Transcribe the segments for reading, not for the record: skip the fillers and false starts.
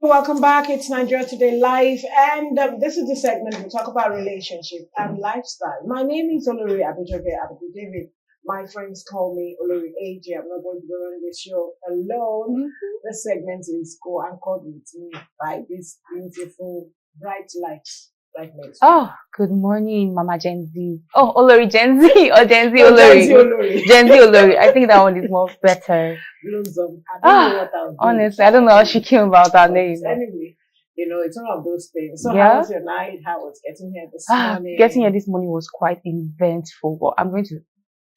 Welcome back. It's Nigeria Today Live, and this is the segment we talk about relationship and lifestyle. My name is Olori Abijoke Abibu David. My friends call me Olori AJ. I'm not going to be running the show alone. The segment is co-anchored with me by this beautiful, bright light. Oh, good morning, Mama Gen Z. Oh, Olori Gen Z or Gen Z No, Olori. Gen Z Olori. Gen Z Olori. I think that one is more better. Blossom. I don't know what I'll do. Honestly, I don't know how she came about that name. Anyway, it's one of those things. So Yeah? how was your night? How was getting here this morning? Getting here this morning was quite eventful, but I'm going to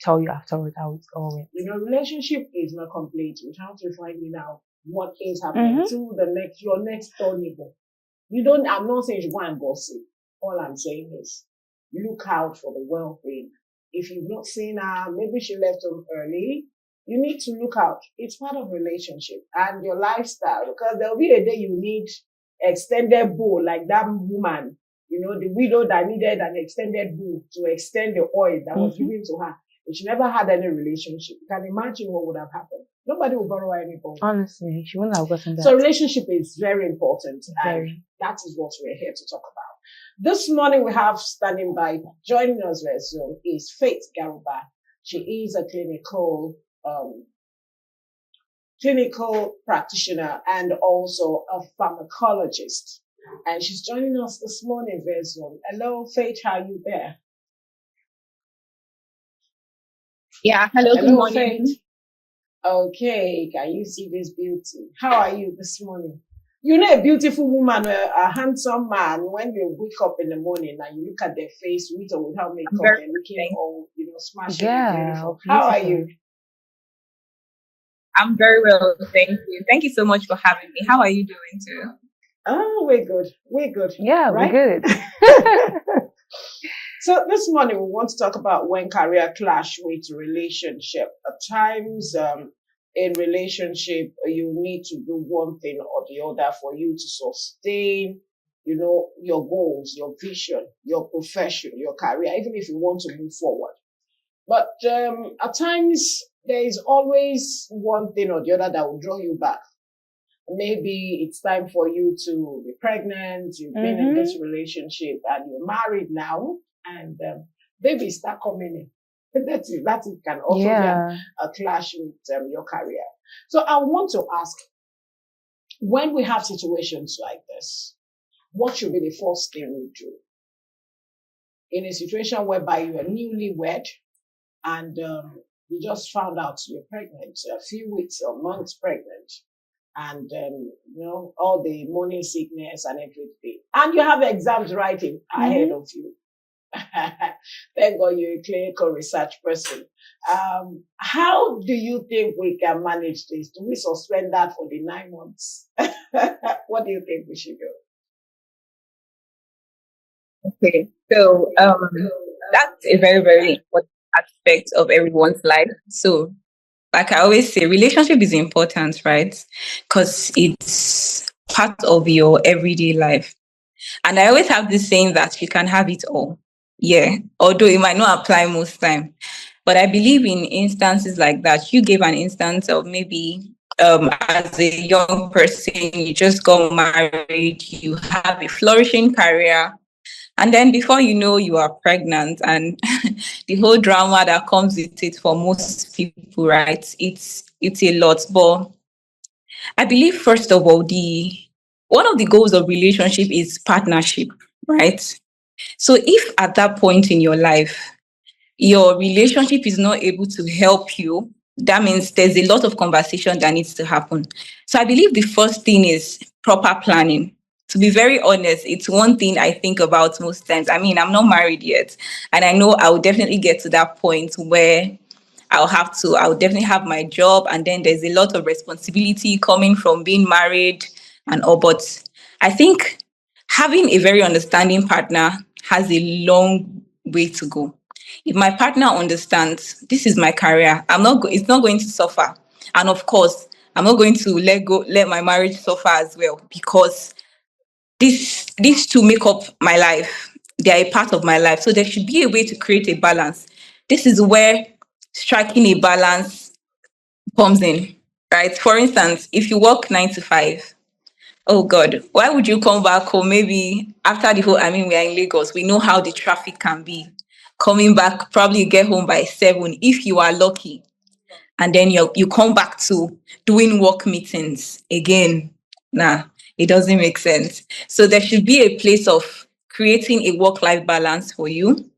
tell you afterwards how it's all went. Relationship is not complete without you finding out what is happening to your next door neighbor. I'm not saying you go and gossip. All I'm saying is look out for the well-being. If you've not seen her, maybe she left home early, you need to look out. It's part of relationship and your lifestyle, because there'll be a day you need extended bowl like that woman, the widow that needed an extended bowl to extend the oil that was given to her. But she never had any relationship. You can imagine what would have happened. Nobody will borrow any bowl. Honestly, she wouldn't have gotten that. So relationship is very important. Very. And that is what we're here to talk about. This morning we have standing by, joining us very soon, is Faith Garuba. She is a clinical practitioner and also a pharmacologist. And she's joining us this morning very soon. Hello, Faith, how are you there? Yeah, hello, good morning. Faith. Okay, can you see this beauty? How are you this morning? A beautiful woman, a handsome man, when you wake up in the morning and you look at their face with or without makeup, they're looking all, smashing. Yeah. Beautiful. How are you? I'm very well, thank you. Thank you so much for having me. How are you doing too? Oh, we're good. We're good. Yeah, right? we're good. So this morning we want to talk about when career clash with relationship. At times, in relationship, you need to do one thing or the other for you to sustain, your goals, your vision, your profession, your career, even if you want to move forward. But at times, there is always one thing or the other that will draw you back. Maybe it's time for you to be pregnant, you've been in this relationship and you're married now, and babies start coming in. That can also be a clash with your career. So I want to ask, when we have situations like this, what should be the first thing we do? In a situation whereby you are newlywed and you just found out you're pregnant, a few weeks or months pregnant, and all the morning sickness and everything, and you have exams writing ahead of you. Thank God you're a clinical research person. How do you think we can manage this? Do we suspend that for the 9 months? What do you think we should do? Okay, so that's a very, very important aspect of everyone's life. So, like I always say, relationship is important, right? Because it's part of your everyday life. And I always have this saying that you can have it all. Yeah, although it might not apply most time. But I believe in instances like that. You gave an instance of maybe as a young person, you just got married, you have a flourishing career, and then before you know, you are pregnant, and the whole drama that comes with it for most people, right? It's a lot. But I believe, first of all, one of the goals of relationship is partnership, right? So if at that point in your life, your relationship is not able to help you, that means there's a lot of conversation that needs to happen. So I believe the first thing is proper planning. To be very honest, it's one thing I think about most times. I mean, I'm not married yet, and I know I will definitely get to that point where I'll definitely have my job, and then there's a lot of responsibility coming from being married and all. But I think having a very understanding partner has a long way to go. If my partner understands this is my career, it's not going to suffer. And of course, I'm not going to let my marriage suffer as well, because these two make up my life. They are a part of my life. So there should be a way to create a balance. This is where striking a balance comes in, right? For instance, if you work 9 to 5, Oh God, why would you come back home? Maybe after the whole, I mean, we are in Lagos. We know how the traffic can be. Coming back, probably you get home by 7 if you are lucky. And then you come back to doing work meetings again. Nah, it doesn't make sense. So there should be a place of creating a work-life balance for you.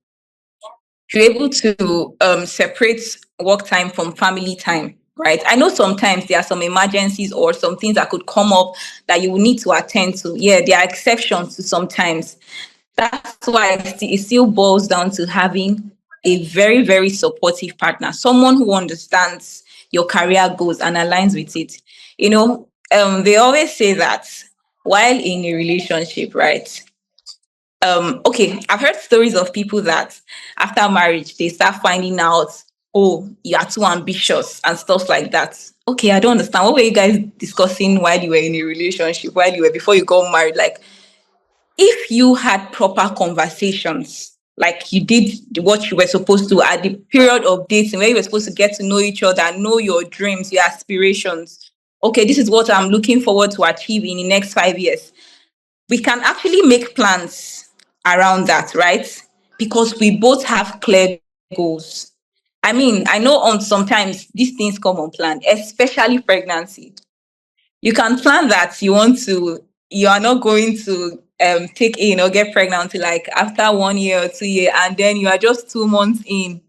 You're able to separate work time from family time, right? I know sometimes there are some emergencies or some things that could come up that you will need to attend to. Yeah, there are exceptions to sometimes. That's why it still boils down to having a very, very supportive partner, someone who understands your career goals and aligns with it. They always say that while in a relationship, right? Okay, I've heard stories of people that after marriage they start finding out, oh, you are too ambitious and stuff like that. Okay, I don't understand. What were you guys discussing while you were in a relationship, while you were before you got married? Like, if you had proper conversations, like you did what you were supposed to at the period of dating, where you were supposed to get to know each other, know your dreams, your aspirations. Okay, this is what I'm looking forward to achieve in the next 5 years. We can actually make plans around that, right? Because we both have clear goals. I mean, I know on sometimes these things come unplanned, especially pregnancy. You can plan that you are not going to take in or get pregnant until like after 1 year or 2 year, and then you are just 2 months in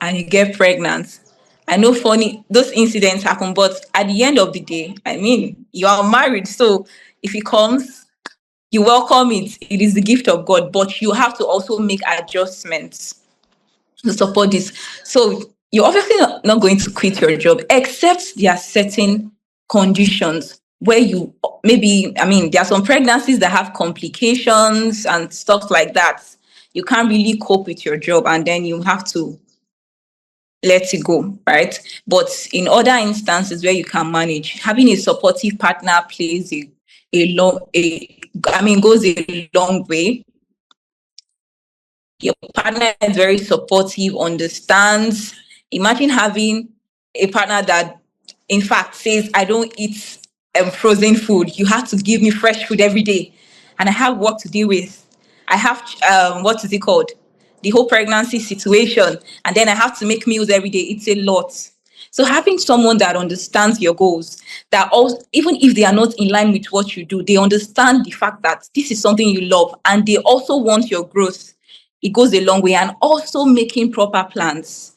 and you get pregnant. I know funny those incidents happen, but at the end of the day, I mean, you are married, so if it comes, you welcome it. It is the gift of God, but you have to also make adjustments to support this. So you're obviously not going to quit your job, except there are certain conditions where you maybe, I mean, there are some pregnancies that have complications and stuff like that. You can't really cope with your job, and then you have to let it go, right? But in other instances where you can manage, having a supportive partner plays a long a I mean goes a long way. Your partner is very supportive, understands. Imagine having a partner that, in fact, says, I don't eat frozen food. You have to give me fresh food every day. And I have work to deal with. I have, what is it called? The whole pregnancy situation. And then I have to make meals every day. It's a lot. So having someone that understands your goals, that also, even if they are not in line with what you do, they understand the fact that this is something you love and they also want your growth. It goes a long way. And also making proper plans,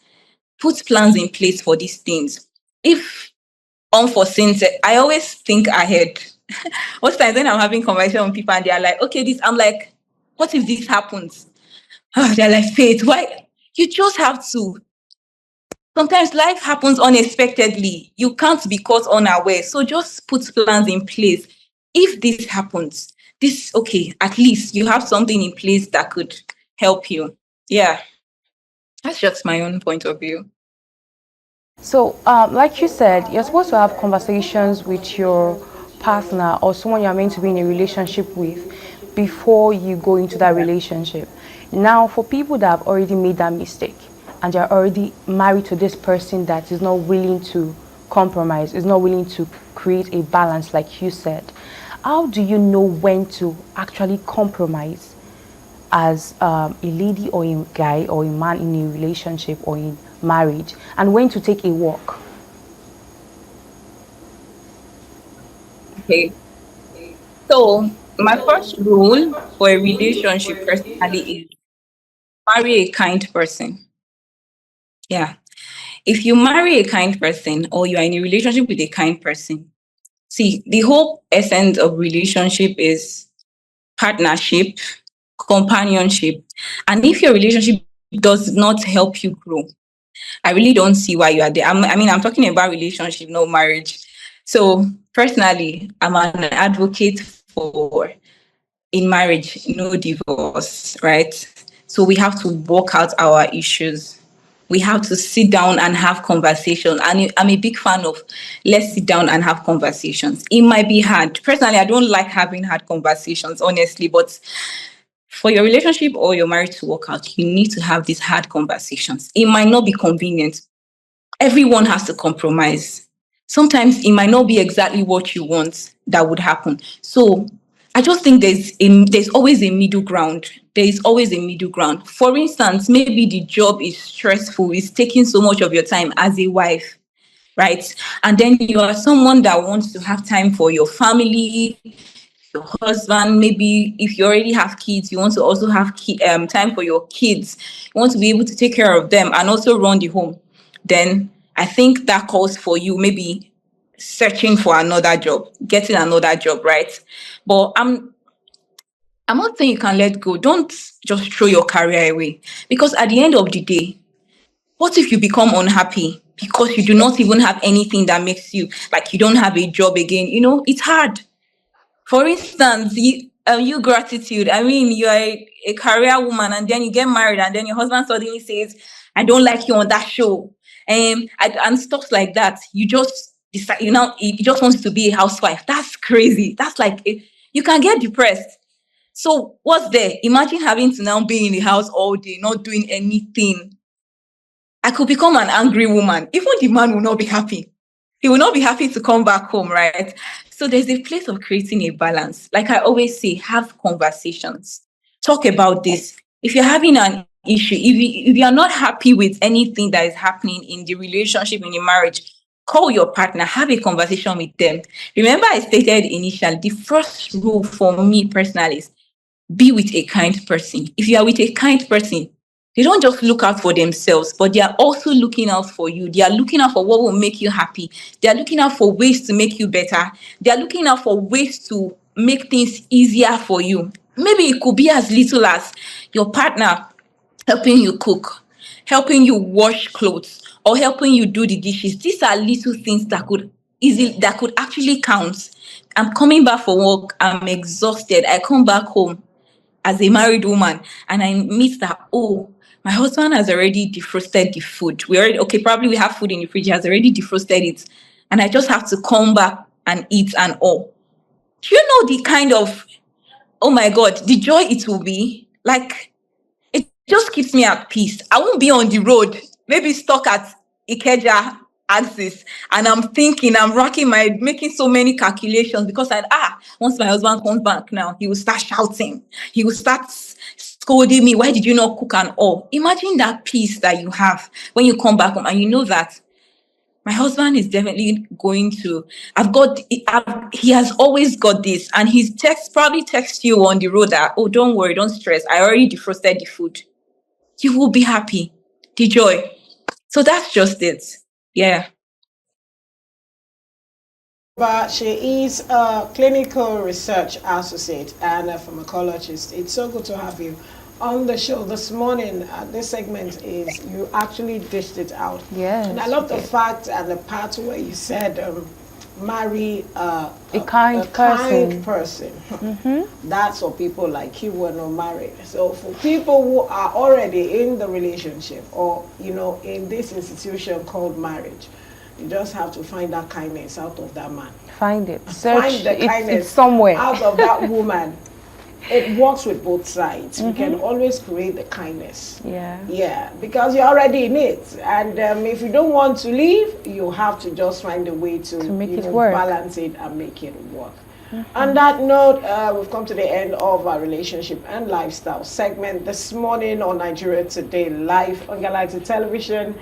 put plans in place for these things. If unforeseen, I always think ahead. Most times when I'm having conversation with people and they're like, okay, this, I'm like, what if this happens? They're like, Faith, why? You just have to. Sometimes life happens unexpectedly. You can't be caught unaware. So just put plans in place. If this happens, this, okay, at least you have something in place that could help you. Yeah, that's just my own point of view. So, like you said, you're supposed to have conversations with your partner or someone you're meant to be in a relationship with before you go into that relationship. Now, for people that have already made that mistake and they're already married to this person that is not willing to compromise, is not willing to create a balance, like you said, how do you know when to actually compromise as a lady or a guy or a man in a relationship or in marriage, and when to take a walk? Okay. So my first rule for a relationship personally is marry a kind person. Yeah. If you marry a kind person or you are in a relationship with a kind person, see, the whole essence of relationship is partnership, companionship. And if your relationship does not help you grow, I really don't see why you are there. I mean, I'm talking about relationship, no marriage. So personally, I'm an advocate for in marriage, no divorce, right? So we have to work out our issues. We have to sit down and have conversation. And I'm a big fan of let's sit down and have conversations. It might be hard. Personally, I don't like having hard conversations, honestly, but for your relationship or your marriage to work out, you need to have these hard conversations. It might not be convenient. Everyone has to compromise. sometimes it might not be exactly what you want that would happen. So I just think there's always a middle ground. There is always a middle ground. For instance, maybe the job is stressful, it's taking so much of your time as a wife, right? And then you are someone that wants to have time for your family, your husband. Maybe if you already have kids, you want to also have time for your kids. You want to be able to take care of them and also run the home. Then I think that calls for you maybe searching for another job, getting another job, right? But I'm not saying you can let go. Don't just throw your career away, because at the end of the day, what if you become unhappy because you do not even have anything that makes you like you don't have a job again? It's hard. For instance, you gratitude. I mean, you are a career woman, and then you get married, and then your husband suddenly says, "I don't like you on that show," and stuff like that. You just decide, you just want to be a housewife. That's crazy. That's like you can get depressed. So what's there? Imagine having to now be in the house all day, not doing anything. I could become an angry woman. Even the man will not be happy. He will not be happy to come back home, right? So there's a place of creating a balance. Like I always say, have conversations. Talk about this. If you're having an issue, if you're not happy with anything that is happening in the relationship, in the marriage, call your partner, have a conversation with them. Remember, I stated initially, the first rule for me personally is be with a kind person. If you are with a kind person, they don't just look out for themselves, but they are also looking out for you. They are looking out for what will make you happy. They are looking out for ways to make you better. They are looking out for ways to make things easier for you. Maybe it could be as little as your partner helping you cook, helping you wash clothes, or helping you do the dishes. These are little things that could actually count. I'm coming back for work, I'm exhausted. I come back home as a married woman and I meet that, oh, my husband has already defrosted the food. Probably we have food in the fridge, he has already defrosted it. And I just have to come back and eat and all. Do you know the kind of, oh my God, the joy it will be? Like, it just keeps me at peace. I won't be on the road, maybe stuck at Ikeja axis, and I'm making so many calculations because once my husband comes back now, he will start shouting, he will start scolding me, why did you not cook and all? Imagine that peace that you have when you come back home and you know that my husband is definitely going to, he has always got this, and he's probably text you on the road that, oh, don't worry, don't stress, I already defrosted the food. You will be happy, the joy. So that's just it. Yeah. But she is a clinical research associate and a pharmacologist. It's so good to have you on the show this morning. This segment is you actually dished it out. Yes. And I love the fact and the part where you said marry a kind person. That's for people like you who are not married. So for people who are already in the relationship or, in this institution called marriage, you just have to find that kindness out of that man. Find it. Search. Find the kindness it's somewhere out of that woman. It works with both sides. You can always create the kindness. Yeah, because you're already in it. And if you don't want to leave, you have to just find a way to make it work. Balance it and make it work. On that note, we've come to the end of our relationship and lifestyle segment this morning on Nigeria Today Live on Galaxy Television.